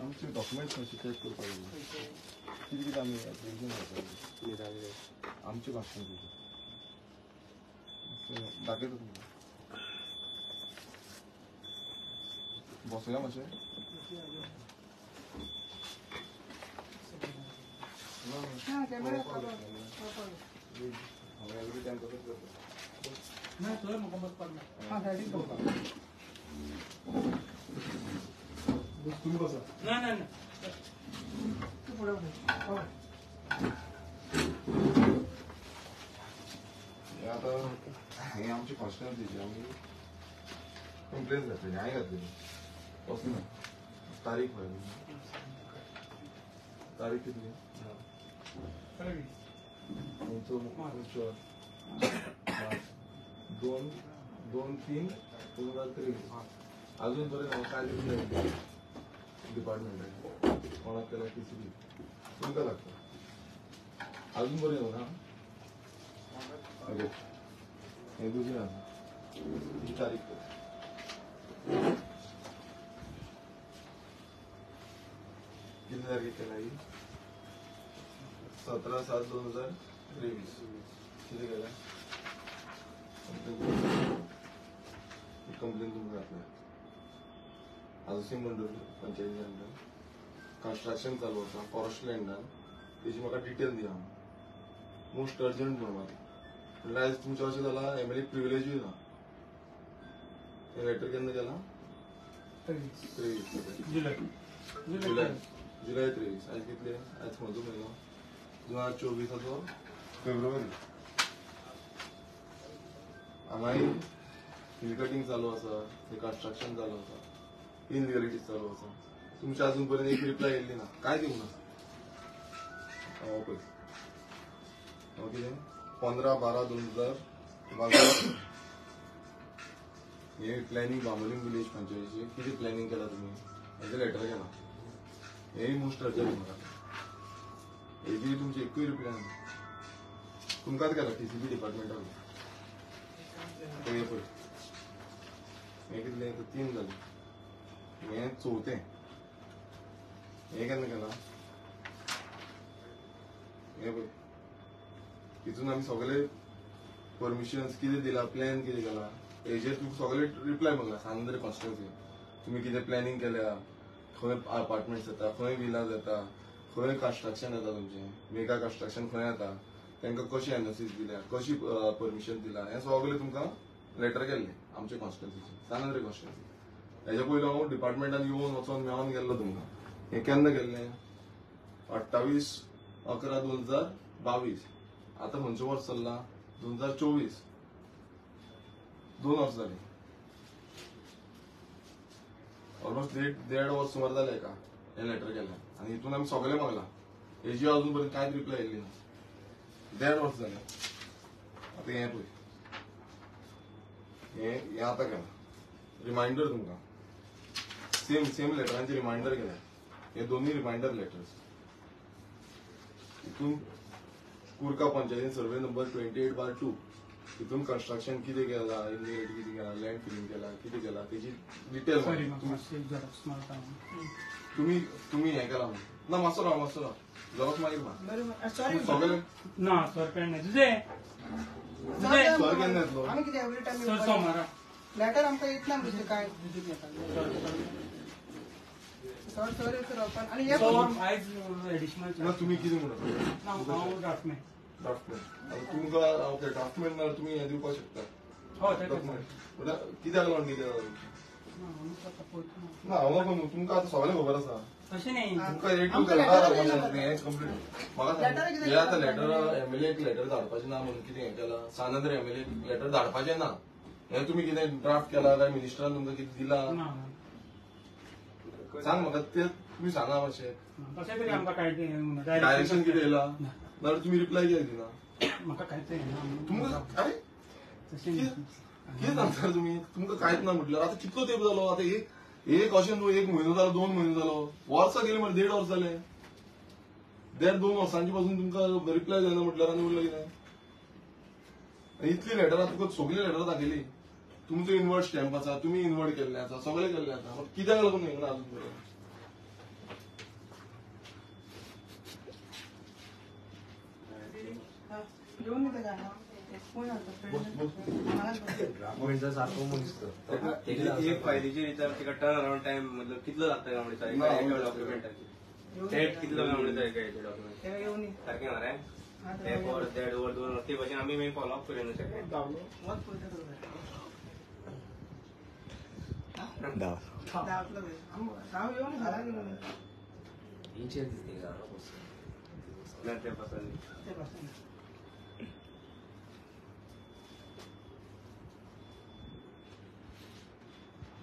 आमचे डॉक्युमेंट्स मातशे चेक करपाक जाय कितें कितें आमी एप्लिकेशन घालता आमचे भाशेन दाखयता तुमकां बसया मातशें हांव एवरी टायम तसोच करता ना थंय म्हाका बसपाक ना सायडीक बसता तुम्ही बसा ना ना ना तू पुढे आता हे आमची कॉन्स्टिट्युएन्सी आम्ही कंप्लेंट घातलेली हांवें घातलेली वचना तारीख पळय तारीख कितली दोन 2-3-2023 अजून पर्यंत काय दिलं डिपार्टमेंट कोणाक केला टीसीबी तुमकां लागता अजून पर्यंत ना हे दुसरें आसा ही तारीख कितने तारीख केला ही 17/7/2023 किती केला कंप्लेंट तुमकां घातल्या आजोसी मंडळ पंचायती अंडर कन्स्ट्रक्शन चालू आसा फॉरेस्ट लँडान तेजी म्हाका डिटेल दिया मोस्ट अर्जंट म्हणून म्हणल्यार आयज तुमचें अशें जाला एमएलए प्रिविलेजूय ना हे लेटर केन्ना केला 23 जुलय 23 आयज कितले आयज खंयचो म्हयनो 2024 फेब्रुवारी हांगाय हिल कटिंग चालू आसा हे कन्स्ट्रक्शन चालू आसा इनलिगलिटीज चालू आसा तुमच्या अजून पर्यंत एक रिप्लाय येयल्ली ना काय दिवंक ना पळय कितें 15/12/2022 हे प्लॅनिंग बांबोलीम विलेज पंचायतीचे कितें प्लॅनिंग केला तुम्ही हेजे लेटर केला हेय मोस्ट अर्जंट म्हाका हेजी तुमची एकूय रिप्लाय ना तुमकांच केला टीसीबी डिपार्टमेंटान पळय हे कितले 3 जाले हे चौथे हे केन्ना केला हे पळय तितून आमी सगळे परमिशन्स कितें दिला प्लॅन कितें केला हेजेर तुमकां सगळे रिप्लाय मागला सांद्रे कॉन्स्टिट्युएन्सी तुमी कितें प्लॅनिंग केल्या खंय अपार्टमेंट्स येता खंय विलाज येता खंय कन्स्ट्रक्शन येता तुमचें मेगा कन्स्ट्रक्शन खंय येता तांकां कशी एनओसीज दिल्या कशी परमिशन दिला हें सगळें तुमकां लेटर केल्लें आमचे कॉन्स्टिट्युएन्सीचे सांद्रे कॉन्स्टिट्युएन्सी हेजे पयलीं हांव डिपार्टमेंटान येवन वचोन मेळोन गेल्लो तुमकां हें केन्ना केल्लें 28/11/2022 आता खंयचो वर्स चल्ला 2024 2 वर्स जाली ऑलमोस्ट 1.5 वर्स सुमार जाले का हे लेटर केलें आनी हितून आमी सगळे मागला हेजी अजून पर्यंत कांयच रिप्लाय येयल्ली ना 1.5 वर्स जाले आता हें पळय हे आतां केलां रिमांयडर तुमकां सेम लेटरांचे रिमांयडर केल्या हे दोन्ही रिमांयडर लेटर्स हितून कुरका पंचायतीन सर्वे नंबर 28/2 हितून कन्स्ट्रक्शन कितें केला इनलिगलिटी कितें केला लँड फिलिंग केला कितें केला तेजी डिटेल तुम्ही हें केला ना मातसो राव जरास मागीर सगळे ना सर केन्ना तुजे सर केन्ना येतलो आमी कितें एवरी टायम सर सोमारा लेटर आमकां येतना म्हणजे काय सर येता रावपाक आनी हे आयज एडिशनल ना तुम्ही कितें म्हणटा हांव ड्राफ्टमॅन तुमकां ओके ड्राफ्टमॅन ना तुमी हें दिवपाक शकता हय म्हणल्यार कित्याक लागून कितें ना हांव नाका न्हू तुमकां आतां सगळें खबर आसा तशें न्ही तुमकां हें कंप्लीट म्हाका हे आतां लेटर एमएलएक लेटर धाडपाचें ना म्हणून कितें हें केलां सानंद्र एमएलएक लेटर धाडपाचें ना हें तुमी कितें ड्राफ्ट केला काय मिनिस्टरान तुमकां कितें दिला सांग म्हाका तें तुमी सांगा मातशें तशें तरी आमकां कांय डायरेक्शन कितें येयला नाल्यार तुमी रिप्लाय कित्याक दिना म्हाका कांयच तुमकां अरे कितें सांगता तुमी तुमकां कांयच ना म्हटल्यार आतां कितलो तेंप जालो आतां एक अशें न्हू, एक म्हयनो जालो, 2 म्हयने जालो, वर्सां गेली म्हळ्यार 1.5 वर्स जाले. दर 2 वर्सांची पासून तुमकां रिप्लाय जायना म्हटल्यार आनी उरलें कितें? इतली लेटरां तुका सगळी लेटरां दाखयली. तुमचो इनवर्ड स्टॅम्प आसा, तुमी इनवर्ड केल्ले आसा, सगळें केल्लें आसा. मग कित्याक लागून येयना अजून पर्यंत? येऊन येतं का? कोण आलं? आम्हालाच बघ. सारखं मनीस तो. एक फायदेशीर विचार तिका टर्न अराउंड टाइम मतलब कितलो लागता गावडीचा एका डॉक्युमेंटाची सेट कितलो गावडीचा एका डॉक्युमेंट तेव्हा येऊन ये. सारखें मरे हा, ते तेव्हा फॉर दॅट ओवर 2 ते भाशेन आमी मागीर फॉलोअप करूं शकता. वच पळयता तुका. दावतलो ते. हांव येऊन घरा गेलो नाही. इंचेस दिसते का? नाही ते पासून ते बसून.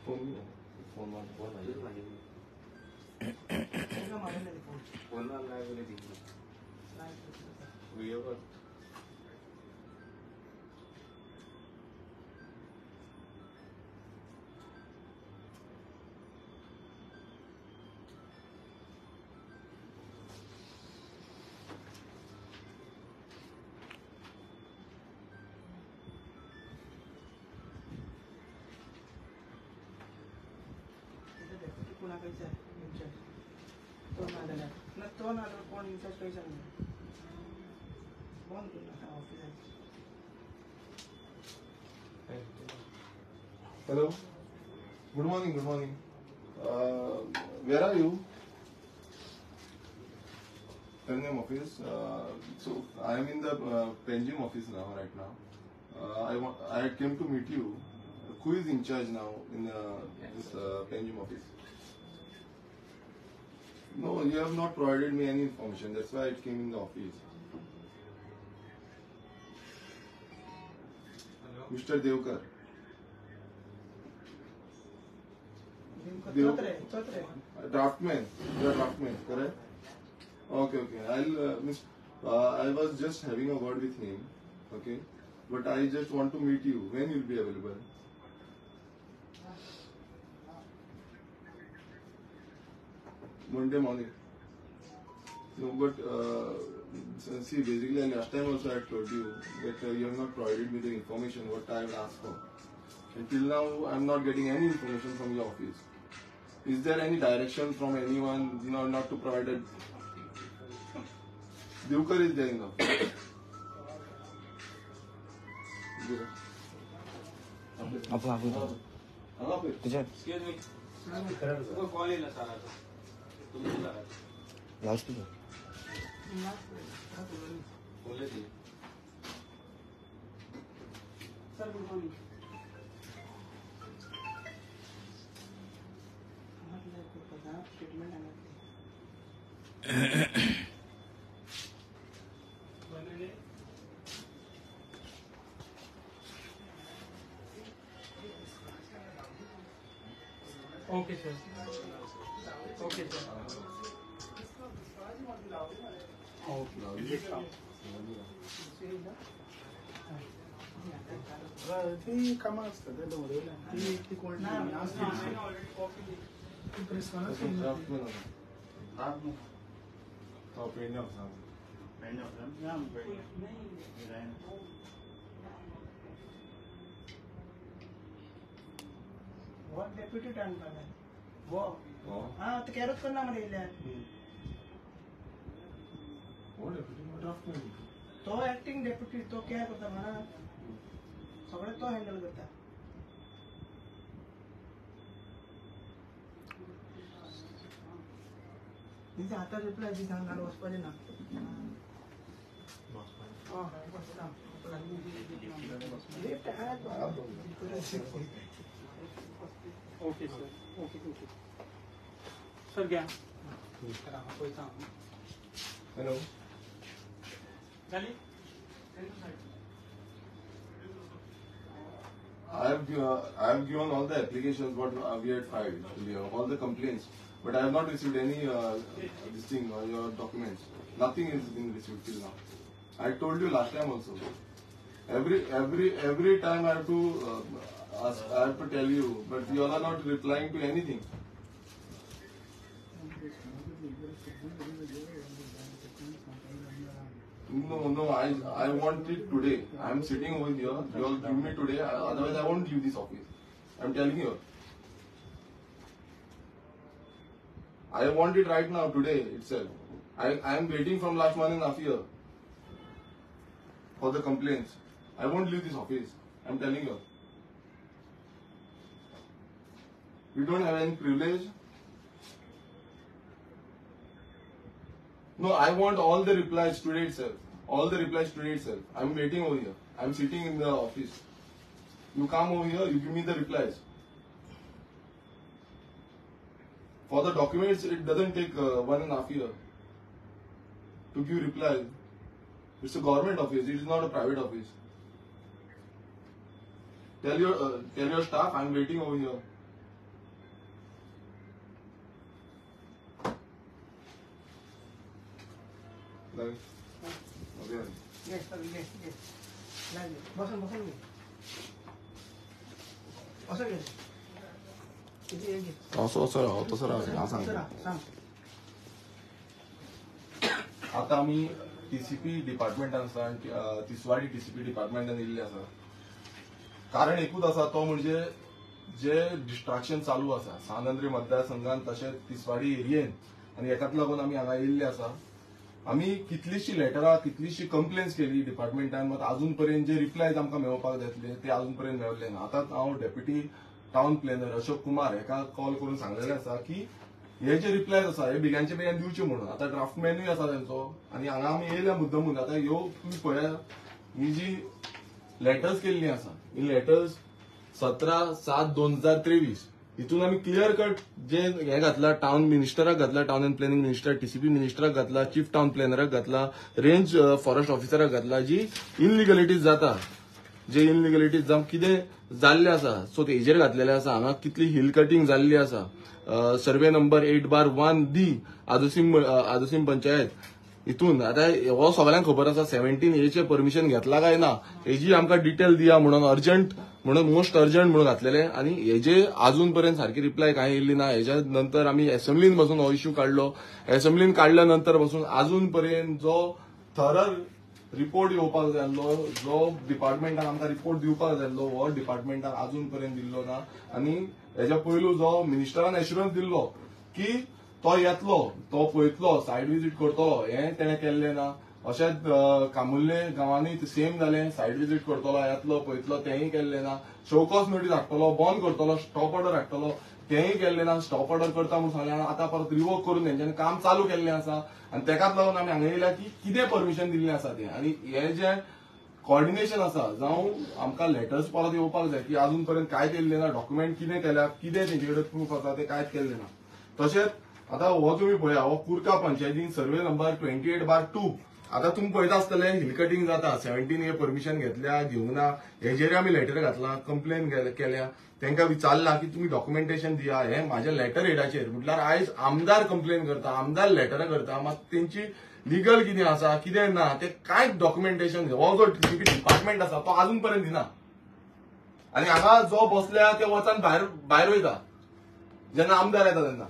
फोन मार. तेव्हा मारून नाही फोन. फोन नाही बोले ती नाही. व्हिडिओ कॉल कुणाकडचा इंचार्ज तो नाल्यार ना तो नाल्यार कोण इंचार्ज काही सांगणार बंद केलं office. Hello. Good morning. Good morning. Where are you? Penem office. So I am in the Penjim office now. Right now, I came to meet you. Who is in charge now in this Penjim office? No, you have not provided me any information. That's why I came in the office. Mr. Devkar. चोत्रे Draftman. You are draftman, correct? Okay. I was just having a word with him. Okay. But I just want to meet you. When you'll be available? Monday morning. No, but see, basically, last time also I told you that you have not provided me the information what I have asked for. Until now, I am not getting any information from your office. Is there any direction from anyone not to provide it? Devkar is there in the office. Excuse me Tuka call येयला सराचो तुमच्या सराचो लावस्पीकर. बोलले ती sir good morning. Statement आणत okay sir. Okay sir. ती कामां असतात ते दवरलेल्या ती कोण Draftman. Penjim. वो डेप्युटी टर्न पाहिजे वो Oh. हा ते कॅरोच करणार मध्ये येयल्या What deputy? Draftman. तो ऍक्टिंग डेप्युटी तो क्या करता म्हणा सगळे तो हँडल करता. तिथे आता रिप्लाय दी सांगणार वचपाचे ना. Okay sir. ओके. सर घ्या. पैसा Hello. झाली. I have given all the applications what we had filed earlier, all the complaints, but I have not received any this thing your documents. Nothing is been received till now. I told you last time also. Every time I have to I have to tell you, but you are not replying to anything. No, I want it today. I am sitting over here. You all give me today. Otherwise, I won't leave this office. I am telling you. I want it right now, today itself. I am waiting from last 1.5 years for the complaints. I won't leave this office. I am telling you. You don't have any privilege. No, I want all the replies today itself. All the replies today itself. I'm waiting over here. I'm sitting in the office. You come over here, you give me the replies. For the documents, it doesn't take 1.5 years to give replies. It's a government office. It is not a private office. Tell your staff I'm waiting over here. Yes, sir, yes. नाही, बसून घे. असं घे. किती घे. असं राहा सांग. सांग. आता आम्ही टीसीपी डिपार्टमेंटान आसा तिसवाडी टीसीपी डिपार्टमेंटान येयल्ले आसा. कारण एकूच आसा तो म्हणजे जे डिस्ट्रॅक्शन चालू आसा सांगंद्री मतदारसंघात तशेंच तिसवाडी एरियेन आनी हेकाच लागून आमी हांगा येयल्ले आसा. आम्ही कितलीशी लेटरां कितलीशी कंप्लेन्स केली डिपार्टमेंटान मात अजून पर्यंत जे रिप्लायज आमकां मेळोवपाक जातले ते अजून पर्यंत मेळले ना. आतां हांव deputy town planner Ashok Kumar हेका कॉल करून सांगलेले आसा की हे जे रिप्लायज आसा हे बेगांचे बेगीन दिवचे म्हणून. आतां ड्राफ्टमॅनूय आसा तेंचो आनी हांगा आमी येयल्या मुद्दमून. आतां ह्यो तुमी पळया ही जी लेटर्स केल्ली आसा ही लेटर्स 17/7/2023 हितून आमी क्लियर कट जे हे घातला टाउन मिनिस्टराक घातला town and planning minister TCP मिनिस्टराक घातला चीफ टाउन प्लॅनराक घातला रेंज फॉरेस्ट ऑफिसराक घातला जी इनलिगलिटीज जाता जे इनलिगलिटीज जावं कितें जाल्ले आसा सो तेजेर घातलेले आसा. हांगा कितली हिल कटिंग जाल्ली आसा. सर्वे नंबर 8/1D आदोसीम पंचायत हितून आता हो सगळ्यांक खबर आसा 17A परमिशन घेतला काय ना हेजी आमकां डिटेल दिया म्हणून अर्जंट म्हणून मोस्ट अर्जंट म्हणून घातलेले आनी हेजे अजून पर्यंत सारखी रिप्लाय कांय येयल्ली ना. हेच्या नंतर आमी असेंब्लीन बसून हो इश्यू काडलो. असेंब्लीन काडल्या नंतर बसून अजून पर्यंत जो थरर रिपोर्ट येवपाक जाय आसलो जो डिपार्टमेंटान आमकां रिपोर्ट दिवपाक जाय आसलो हो डिपार्टमेंटान अजून पर्यंत दिल्लो ना. आनी हेच्या पयलू जो मिनिस्टरान एश्युरन्स दिल्लो की तो येतलो तो पळयतलो सायड विजीट करतलो हे तेणें केल्लें ना. अशेंच कामुर्ले गांवांनी सेम जालें सायड विजीट करतलो येतलो पळयतलो तेंय केल्लें ना. शोकॉस नोटीस हाडटलो बंद करतलो स्टॉप ऑर्डर हाडटलो तेंय केल्लें ना. स्टॉप ऑर्डर करता म्हणून सांगलें आतां परत रिवोक करून तेंच्यांनी काम चालू केल्लें आसा आनी तेकाच लागून आमी हांगा येयल्या की कितें परमिशन दिल्लें आसा तें. आनी हे जे कॉर्डिनेशन आसा जावं आमकां लेटर्स परत येवपाक जाय की अजून पर्यंत कांयच येयल्लें ना. डॉक्युमेंट कितें केल्या कितें तेंचे कडेन प्रूफ आसा तें कांयच केल्लें ना. तशेंच आतां हो तुमी पळया हो कुर्का पंचायतीन सर्वे नंबर 28/2 आतां तुमी पळयता आसतले हिल कटिंग जाता 17A परमिशन घेतल्या घेवंक ना हेजेर आमी लेटर घातला कंप्लेन केल्या तांकां विचारला की तुमी डॉक्युमेंटेशन दिया. हे म्हाज्या लेटर हेडाचेर म्हटल्यार आयज आमदार कंप्लेन करता आमदार लेटरां करता मात तेंची लिगल कितें आसा कितें ना ते कांयच डॉक्युमेंटेशन हो जो डिपार्टमेंट आसा तो अजून पर्यंत दिना. आनी हांगा जो बसल्या ते वचन भायर वयता जेन्ना आमदार येता तेन्ना.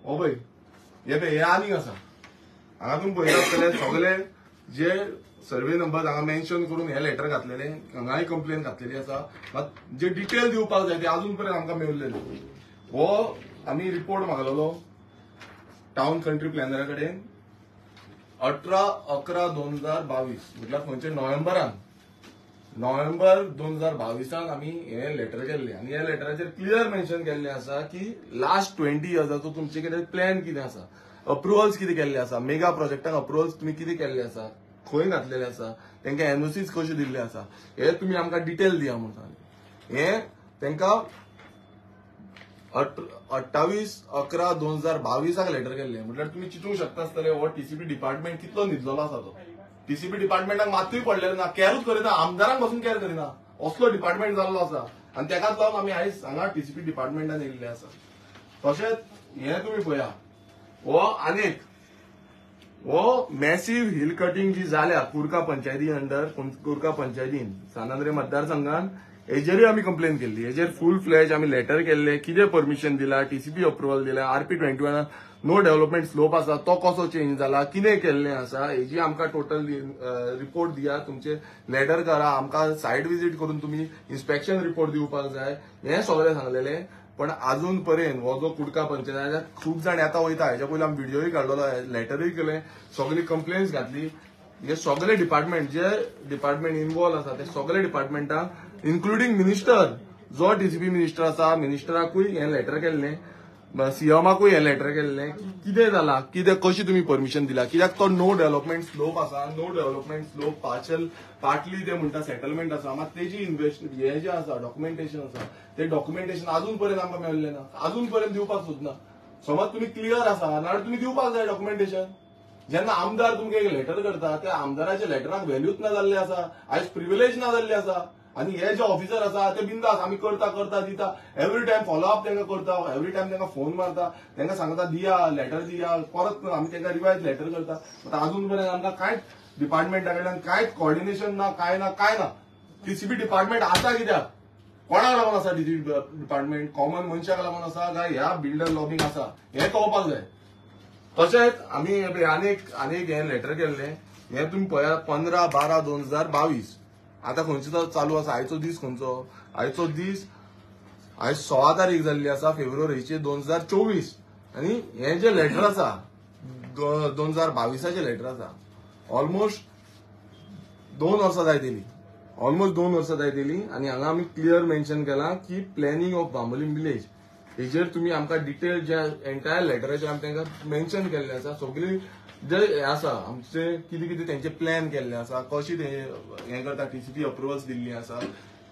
हो पळय हे आनीक आसा हांगा तुमी पळयता आसतले सगळे जे सर्वे नंबर हांगा मेन्शन करून हे लेटर घातलेले हांगाय कंप्लेन घातलेली आसा मात जे डिटेल दिवपाक जाय ते अजून पर्यंत आमकां मेळिल्ले ना. हो आमी रिपोर्ट मागलेलो टाउन कंट्री प्लॅनरा कडेन 18/11/2022 म्हटल्यार खंयचे नोव्हेंबर 2022 आमी हे लेटर केल्ले आनी ह्या लेटराचेर क्लियर मेन्शन केल्लें आसा की लास्ट 20 इयर्साचो तुमचे कडेन प्लॅन कितें आसा अप्रुवल्स कितें केल्ले आसा मेगा प्रोजेक्टाक अप्रुवल्स तुमी कितें केल्ले आसा खंय घातलेले आसा तांकां एनओसीज कशे दिल्ले आसा हे तुमी आमकां डिटेल दिया म्हणून सांगलें. हे तांकां 28/11/2022 लेटर केल्लें म्हटल्यार तुमी चिंतूंक शकता आसतले हो टीसीपी डिपार्टमेंट कितलो न्हिदलेलो आसा तो. टीसीपी डिपार्टमेंटाक मातूय पडलेलो ना कॅरूच करिना आमदारांक पासून कॅर करिना असलो डिपार्टमेंट जाल्लो आसा आनी तेकाच लागून आमी आयज हांगा टीसीपी डिपार्टमेंटान येयल्ले आसा. तशेंच हे तुमी पळया हो आनीक हो मॅसिव्ह हिल कटिंग जी जाल्या कुरका पंचायती अंडर कुरका पंचायतीन सानांद्रे मतदारसंघान हेजेरूय आमी कंप्लेन केल्ली. हेजेर फुल फ्लॅज आमी लेटर केल्ले, कितें परमिशन दिला, टीसीपी अप्रुवल दिला, RP21 नो डेव्हलपमेंट स्लोप आसा तो कसो चेंज जाला, कितें केल्लें आसा हेजी आमकां टोटल रिपोर्ट दिया. तुमचे लेटर करा, आमकां सायट विजीट करून तुम्ही इन्स्पेक्शन रिपोर्ट दिवपाक जाय, हें सगळें सांगलेलें. पण अजून पर्यंत हो जो कुडका पंचायत खूप जाण येता वयता. हेच्या पयलीं आमी व्हिडिओय काडलेलो, लेटरूय केलें, सगळी कंप्लेन्स घातली. हे सगळे डिपार्टमेंट जे डिपार्टमेंट इन्वॉल्व आसा ते सगळे डिपार्टमेंटाक इन्क्लुडींग मिनिस्टर, जो टीसीपी मिनिस्टर आसा मिनिस्टराकूय हें लेटर केल्लें, सीएमाकूय हें लेटर केल्लें. कितें जाला, कितें कशी तुमी परमिशन दिला, कित्याक तो नो डेव्हलपमेंट स्लोप आसा. नो डेव्हलपमेंट स्लोप पार्टली ते म्हणटा सेटलमेंट आसा, मात तेजी हे जे आसा डॉक्युमेंटेशन आसा ते डॉक्युमेंटेशन अजून पर्यंत आमकां मेळिल्लें ना, अजून पर्यंत दिवपाक सोदना. समज तुम्ही क्लियर आसा नाल्यार तुम्ही दिवपाक जाय डॉक्युमेंटेशन. जेन्ना आमदार तुमकां एक लेटर करता त्या आमदाराच्या लेटराक व्हॅल्यूच ना जाल्ले आसा, आयज प्रिविलेज ना जाल्ले आसा. आणि हे जे ऑफिसर आसा ते बिंदास आमी करता दिता, एवरी टायम फॉलोअप तांकां करता, एवरी टायम तांकां फोन मारता, तांकां सांगता दिया लेटर दिया, परत आमी तांकां रिवायज लेटर करता. आतां अजून पर्यंत आमकां कांयच डिपार्टमेंटा कडल्यान कांयच कॉर्डिनेशन ना, काय ना. टीसीपी डिपार्टमेंट आसा कित्याक, कोणाक लागून आसा टीसीपी डिपार्टमेंट, कॉमन मनशाक लागून आसा काय ह्या बिल्डर लॉबींग आसा, हें कळपाक जाय. तशेंच आमी आनीक हें लेटर केल्लें, हें तुमी पळयात 15/12/2022. आता खंयचो चालू आसा, आयचो दीस खंयचो, आयचो दीस आयज 16 तारीख जाल्ली आसा फेब्रुवारीची 2024. आनी हें जे लेटर आसा 2022चे लेटर आसा, ऑलमोस्ट 2 वर्सां जायत येयली. आनी हांगा आमी क्लियर मेन्शन केलां की प्लॅनिंग ऑफ बांबोलीम विलेज. हेजेर तुमी आमकां डिटेल जे एंटायर लेटराचेर आमी तांकां मेन्शन केल्लें आसा. सगळी जे हे आसा आमचे कितें तेंचे प्लॅन केल्ले आसा, कशी ते हें करता, टीसीपी अप्रुवल्स दिल्ली आसा,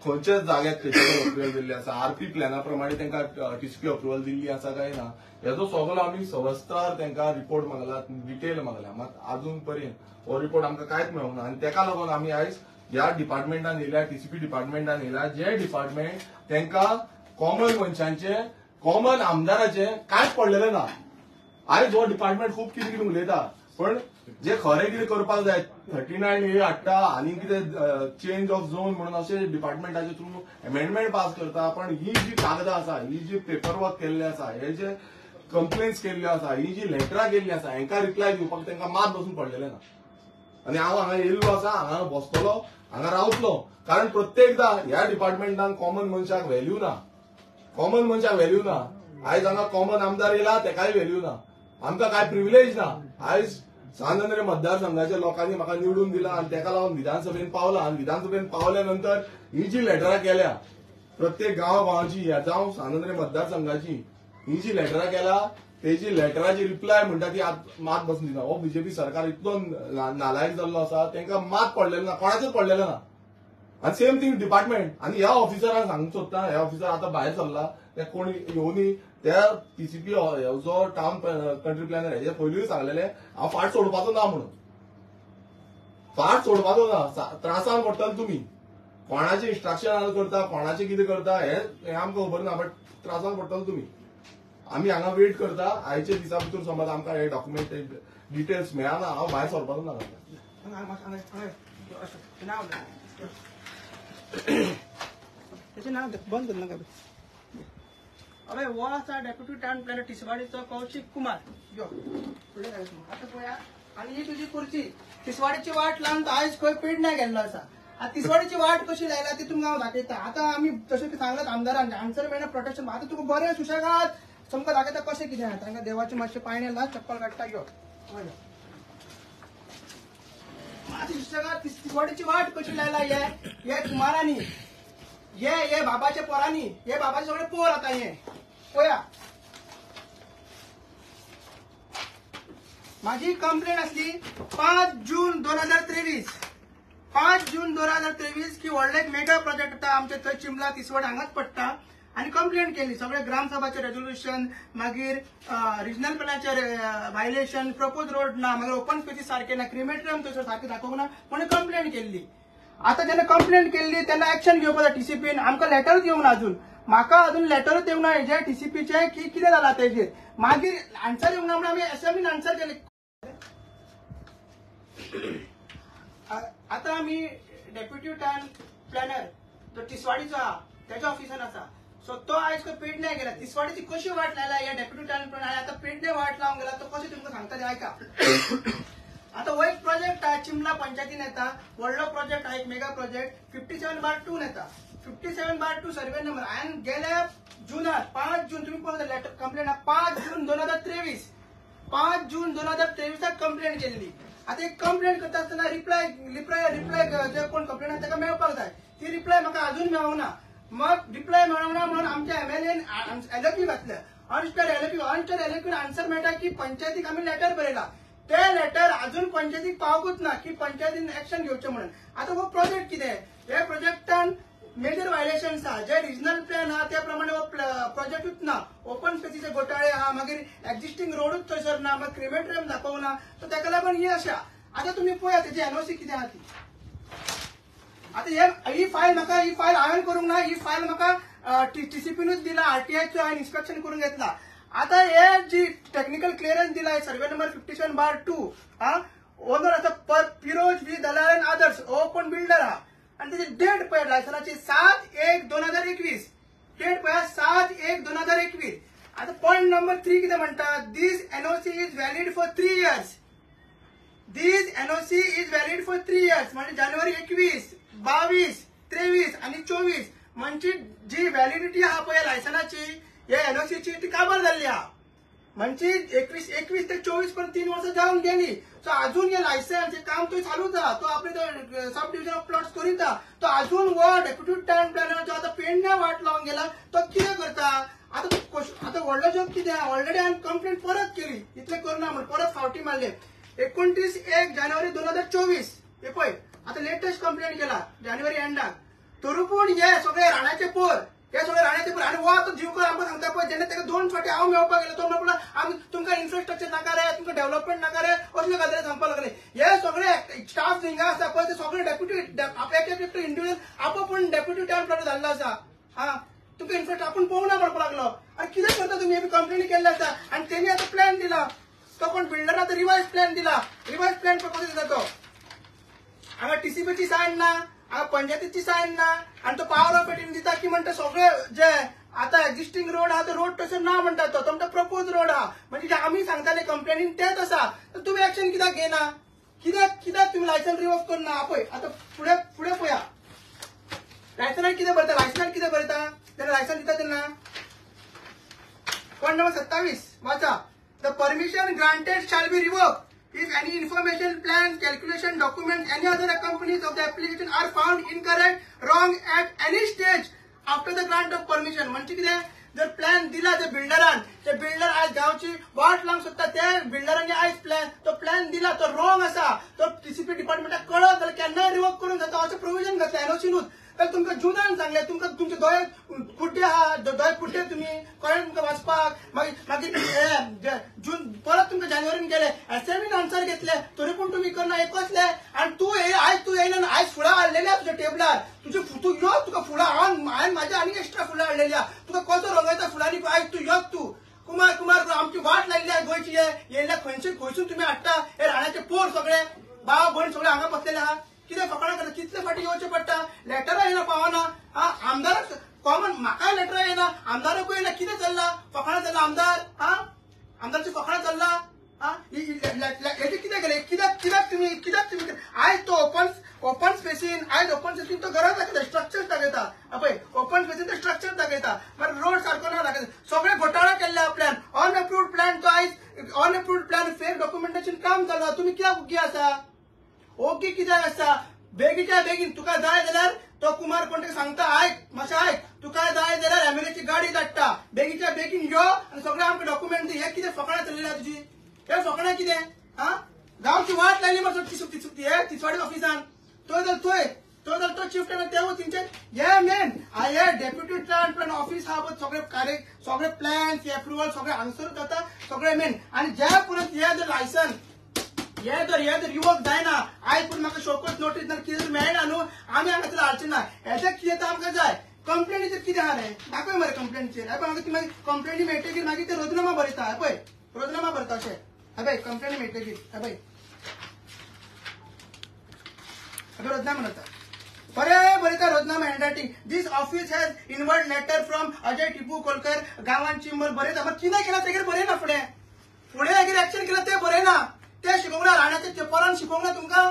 खंयच्याच जाग्याक टीसीपी अप्रुवल दिल्ली आसा, आरपी प्लॅना प्रमाणे तांकां टीसीपी अप्रुवल दिल्ली आसा काय ना, हेजो सगळो आमी सविस्तर तांकां रिपोर्ट मागला, डिटेल मागला. मात अजून पर्यंत हो रिपोर्ट आमकां कांयच मेळूंक ना. आनी ताका लागून आमी आयज ह्या डिपार्टमेंटान येयल्या, टीसीपी डिपार्टमेंटान येयल्या, जे डिपार्टमेंट तांकां कॉमन मनशांचे, कॉमन आमदाराचे कांयच पडलेलें ना. आयज हो डिपार्टमेंट खूब कितें उलयता, पण जे खरें कितें करपाक जाय 39A हाडटा आनी कितें चेंज ऑफ झोन म्हणून अशे डिपार्टमेंटाचे थ्रू अमेंडमेंट पास करता. पण ही जी कागदां आसा, ही जी पेपरवर्क केल्ले आसा, हे जे कंप्लेन्स केल्ल्यो आसा, ही जी लेटरां केल्ली आसा, हांकां रिप्लाय दिवपाक तांकां मात बसून पडलेलें ना. आनी हांव हांगा येयल्लो आसा, हांगा बसतलो, हांगा रावतलो, कारण प्रत्येकदां ह्या डिपार्टमेंटान कॉमन मनशाक व्हॅल्यू ना. आयज हांगा कॉमन आमदार येयला तेकाय व्हॅल्यू ना, आमकां काय प्रिविलेज ना. आयज सानंद्रे मतदारसंघाच्या लोकांनी म्हाका निवडून दिला आनी तेका लागून विधानसभेन पावला. आनी विधानसभेन पावल्या नंतर ही जी लेटरां केल्या प्रत्येक गांवाची जावं सानंद्रे मतदारसंघाची, ही जी लेटरां केला तेजी लेटराची रिप्लाय म्हणटा ती मात बसून दिना. हो बीजेपी सरकार इतलो नालायक जाल्लो आसा, तांकां मात पडलेलें ना, कोणाचेच पडलेलें ना. आनी सेम थिंग डिपार्टमेंट. आनी ह्या ऑफिसरांक सांगूंक सोदता, हे ऑफिसर आतां भायर सरला, ते कोणी येवनी त्या टीसीपी जो टाउन कंट्री प्लॅनर हेजे पयलींय सांगलेलें हांव फाट सोडपाचो ना म्हणून. फाट सोडपाचो ना, त्रासान पडटले तुमी. कोणाचे इन्स्ट्रक्शन करता, कोणाचे कितें करता हे आमकां खबर ना, बट त्रासान पडटले तुमी. आमी हांगा वेट करता, आयच्या दिसा भितर समज आमकां हे डॉक्युमेंट डिटेल्स मेळना, हांव भायर सरपाचो ना. त्याचे नाव बंद कर नाका. अबे वो आसा डेप्युटी टाउन प्लॅनर तिसवाडीचो कौशिक कुमार. यो फुडें आता पळया. आनी ही तुजी खुर्ची तिसवाडीची वाट लावन आयज खंय पेड नाही गेल्लो आसा. आता तिसवाडीची वाट कशी लायला ती तुमकां हांव दाखयता. आतां आमी जशें की सांगलां आमदारान आन्सर मेळना प्रोटेक्शन. आतां तुका बरें सुशेगाद तुमकां दाखयता कशें कितें. तांकां देवाचे मातशें पायणे ला, चप्पल काडटा. यो मातशी सुशेगाद तिसवाडीची वाट कशी लायला हे कुमारांनी, ये बाबाच्या पोरांनी, हे बाबाचे सगळे पोर आता हे पळया. माझी कंप्लेंट असली 5 जून 2023 की व्हडले एक मेगा प्रोजेक्ट आता आमच्या थंय चिमला तिसवाड हांगाच पडटा. आणि कंप्लेंट केली सगळे ग्रामसभाचे रेझोल्युशन, मागीर रिजनल प्लॅनाचे व्हायलेशन, प्रपोज रोड ना, मागीर ओपन स्पेसीस सारखे ना, क्रिमेटरियम थंयसर सारखे दाखोवंक ना म्हणून कंप्लेंट केल्ली. आता जेन्ना कंप्लेंट केल्ली तेन्ना एक्शन घेवपाक जाय टीसीपीन. आमकां लेटरूच येवंक ना अजून, म्हाका अजून लेटरूच येवंक ना हेजे टीसीपीचे की कितें जालां तेजेर. मागीर आन्सर येवंक ना म्हणून आमी असेंब्लीन आन्सर केले. आता आम्ही डेप्युटी टाउन प्लॅनर तो तिसवाडीचो आहा त्याच्या ऑफिसान आसा. सो तो आयज पेडणे गेला. तिसवाडीची कशी वाट लायला या डेप्युटी टाउन प्लॅनर आता पेडणे वाट लावून गेला तो कशें तुमकां सांगता ते ऐका. आता हो एक प्रोजेक्ट आहे चिमला पंचायतीन येता व्हडलो प्रोजेक्ट आहे एक मेगा प्रोजेक्ट 57/2 येता. 57/2 सर्वे नंबर आणि गेल्या जुनात 5 जून तुम्ही पळयता लेटर कंप्लेंट 5 जून 2023 5 जून 2023 कंप्लेंट केलेली. आता एक कंप्लेंट करता असताना रिप्लाय जे कोण कंप्लेंट आहे त्याला मेळपाक जाय. ती रिप्लाय म्हाका अजून मेळना. मग रिप्लाय मेळना म्हणून आमच्या एमएलएन एलओपी घातलं. ऑनस्टेड एलओपी आन्सर मेळटा की पंचायतीक आम्ही लेटर बरयला. ते लेटर अजून पंचायतीक पावकूच ना की पंचायतीन एक्शन घेवचें म्हणून. आता हो प्रोजेक्ट कितें हे प्रोजेक्टान मेजर व्हायलेशन्स आहा जे रिजनल प्लॅन आहा त्या प्रमाणे हो प्रोजेक्टूच ना. ओपन स्पेसीचे घोटाळे आहा मागीर एक्झिस्टिंग रोडूच थंयसर ना मग क्रिमेटोरियम दाखोवना तर ताका लागून ही अशा. आता तुम्ही पळया तेजी एनओसी कितें आहा ती. आता ही फायल हांवें करूंक ना. ही फायल म्हाका टीसीपीनूच दिला आरटीआयचो हांवें इन्स्पेक्शन करून घेतला. आता हे जी टेक्निकल क्लिअरन्स दिला सर्वे नंबर 57/2 ओनर आसा फिरोज व्ही दलाल एंड अदर्स हो कोण बिल्डर आहा आणि त्याची डेट पळय लायसनाची 7/1/2021 डेट पळया 7/1/2021. आता पॉइंट नंबर 3 कितें म्हणटा this NOC is valid for 3 years. This NOC is valid for 3 years म्हणजे जानेवारी 21, 22, 23 आणि 24 म्हणजे जी व्हॅलिडिटी आहा पळय लायसनाची या एनओसीची ती काबार जाल्ली आहा. म्हणजे 21 ते 24 पर्यंत 3 वर्सां जावन गेली. सो अजून हे लायसन्स हे काम तो चालूच आहा. तो आपले सब डिव्हिजन ऑफ प्लॉट्स करीता. तो अजून वो डेप्युटी टाउन प्लॅनर जो आता पेडण्या वाट लावून गेला तो कितें करता. आता व्हडलो जॉब कितें आहा ऑलरेडी हांवें कंप्लेंट परत केली इतले करना म्हणून परत फावटी मारले. 29 जानेवारी 2024 हे पळय आता लेटेस्ट कंप्लेंट केला जानेवारी एंडाक. तरुपूण हे सगळे राणाचे पोर आणि वो आता जीवकर आमकां सांगता पळय जेन्ना ताका 2 फावटी हांव मेळपाक गेलो तो म्हणला आमी तुमकां इन्फ्रास्ट्रक्चर नाका रे तुमकां डेव्हलपमेंट नाका रे असले गजाली सांगपाक लागले. हे सगळे स्टाफ हिंगा आसा पळय ते सगळे डेप्युटी एक इंडिव्हिज्युअल आपूण डेप्युटी टाउन प्लॅनर जाल्लो आसा. तुमकां इन्फ्रास्ट्रक्चर आपूण पळोवना म्हणपाक लागलो. आणि कितें करता तुम्ही हे कंप्लेनी केल्ले आसा आणि तेणी आता प्लॅन दिला. तो कोण बिल्डर आता रिवाइज प्लॅन दिला. रिवाइज प्लॅन कसो दिता तो हांगा टीसीपीची सायन ना हांगा पंचायतीची सायन ना आणि तो पावर ऑफ एटीन दिता की म्हणटा सगळे जे आता एक्झिस्टिंग रोड आहा तो रोड तसो ना म्हणटा तो तुमचा प्रपोज रोड आहा म्हणजे जे आम्ही सांगताले कंप्लेनीन तेच आसा. तर तुम्ही एक्शन कित्याक घेना कित्याक तुम्ही लायसन रिवोक करना. पळय आता फुडें पळया लायसनार कितें बरयता तेन्ना लायसन दिता तेन्ना पॉइंट नंबर 27 वाचा. The permission granted shall be revoked if any information, plans, calculation, documents, any other accompanies of the application are found incorrect, wrong at any stage after the grant of permission. म्हणजे कितें जर plan दिला त्या बिल्डरान ते builder आज गावची वाट लावंक सोदता त्या बिल्डरांनी आयज तो प्लॅन दिला तो रॉंग आसा तो टीसीपी डिपार्टमेंटाक कळत जाल्यार केन्नाय रिवोक करून जाता अशें प्रोविजन घातलें एनओसीनूच. तर तुमकां जुनान सांगलें तुमकां तुमचे दोळे कुड्डे आहा दोळे कुड्डे तुमी कळ्ळें तुमकां वाचपाक मागीर जून परत तुमकां जानेवारीन गेले असायनमेंट आन्सर घेतले तरी पूण तुमी करना एक वचले आनी तूं येयना आयज फुलां हाडलेली तुज्या टेबलार तूं यो तुका फुलां हांवें म्हाज्या आनी एक्स्ट्रा फुलां हाडलेली तुका कसो रंगयता फुलांनी आयज तूं यो तूं कुमार आमची वाट लायिल्ली आहा गोंयची येयल्या खंयसून तुमी हाडटा हे राणाचे पोर सगळे भाव भयण सगळे हांगा बसलेले आहा. कितें फकाणां करता कितले फाटी येवचें पडटा. लेटरां येयना पावना आमदाराक कॉमन म्हाकाय लेटरां येयना आमदाराकूय येयना कितें चल्ला फकाणां चल्ला आमदारची फकाणां चल्ला हेजे कितें केलें कित्याक तुमी आयज तो ओपन स्पेसीन तो गरज दाखयता स्ट्रक्चर दाखयता पळय ओपन स्पेसीन तो स्ट्रक्चर दाखयता मागीर रोड सारको ना दाखयता सगळे घोटाळा केल्ले हा प्लॅन अनअप्रूव्ड प्लॅन तो आयज अनअप्रूव्ड प्लॅन फेक डॉक्युमेंटेशन काम चालू तुमी कित्याक उगी आसा ओके कित्याक आसता बेगीच्या बेगीन तुका जाय जाल्यार तो कुमार कोण सांगता आयक मातशें आयक तुका जाय जाल्यार एमएलएची गाडी धाडटा बेगीच्या बेगीन यो आनी सगळे आमकां डॉक्युमेंट दी हे कितें फकाणां चल्लेली तुजी हे फकाणां कितें गांवची वाट लायली मातसो हे तिसवाडी ऑफिसान तो चिफ्ट तेवूय तेंचे हे मेन हे डेप्युटी टाउन प्लॅन ऑफिस हा सगळे प्लॅन्स एप्रुवल सगळे आन्सर जाता सगळे मेन आनी ज्या परत हे जर लायसन हे जर रिवोक जायना आयज पूण म्हाका शोकत नोटीस ना कितें मेळना न्हू आमी हांगा तुला हाडचें ना हेजें कितें आमकां जाय कंप्लेनीचेर कितें आहा रे दाखय मरे कंप्लेनीचेर हे पळय मागीर ती मागीर कंप्लेनी मेळटकीर मागीर ते रोजनामा बरयता हे पळय रोजनामा बरयता अशें हे पळय कंप्लेनी मेळटकीर हे पळय अगर रोजनामा म्हणता बरे बरेता रोजनामा handwriting this office has inward letter from Ajay Tipu Kolkar गांवान चिंबल बरेता मग कितें केला तेगेर बरें ना फुडें फुडें एक्शन केलं ते बरें ना ते शिकोवंक ना राण्याचे पोरान शिकोवंक ना तुमकां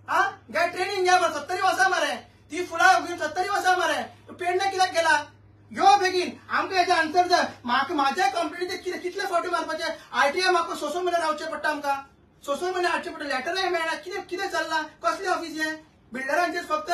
हा घ्या ट्रेनिंग घ्या बरं 70 वर्सां मरे ती फुलां 70 वर्सां मरे पेडणे कित्याक गेला यो बेगीन आमकां हेजें आन्सर जाय म्हाका म्हाज्या कंपनीचे कितले फावटी मारपाचे आरटीआय म्हाका 6 म्हयने रावचे पडटा आमकां 6 म्हयने हाडचे पडटा लेटराय मेळना कितें चल्लां कसलें ऑफिस हें बिल्डरांचेच फक्त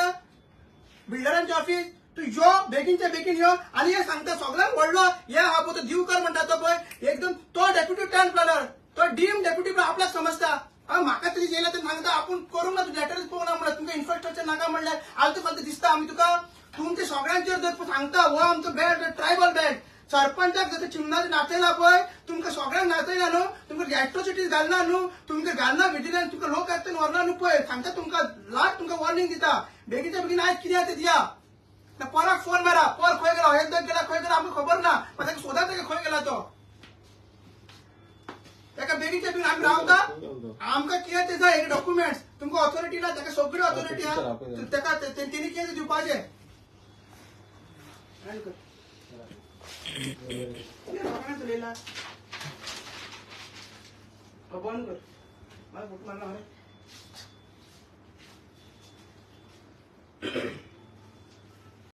बिल्डरांचे ऑफिस तू यो बेगीनचे बेगीन यो आनी हे सांगता सगळ्यांक व्हडलो हे हा पळय तो दिवकर म्हणटा तो पळय एकदम तो डेप्युटी टाउन प्लॅनर तो डीम डेप्युटी प्लॅनर आपल्याक समजता म्हाका तरी येयला ते सांगता आपूण करूंक ना तूं लेटरच पळोवंक ना म्हणल्यार तुमकां इन्फ्रास्ट्रक्चर नाका म्हणल्यार आलतो फालतू दिसता आमी तुका तुमच्या सगळ्यांचेर जर सांगता हो आमचो बॅड ट्रायबल बॅड सरपंचाक जर चिमणाचे नाचयला पळय तुमकां सगळ्यांक नाचयला न्हू तुमकां एट्रोसिटीज घालना न्हू तुमकां घालना विजिलन्स तुमकां लोक आसता व्हरना न्हू पळय सांगता तुमकां लास्ट तुमकां वॉर्निंग दिता बेगीच्या बेगीन आयज कितें ते दिया पराक फोन मारा पर खंय गेला एकदां गेला खंय गेला आमकां खबर ना पण ताका सोदात ताका खंय गेला तो ताका बेगीच्या बेगीन आमी रावता आमकां कितें ते जाय डॉक्युमेंट्स तुमकां ऑथॉरिटी ना ताका सगळी ऑथॉरिटी आहा ताका तेणी कितें दिवपाचें चलयला बंद कर मला फोटो मारला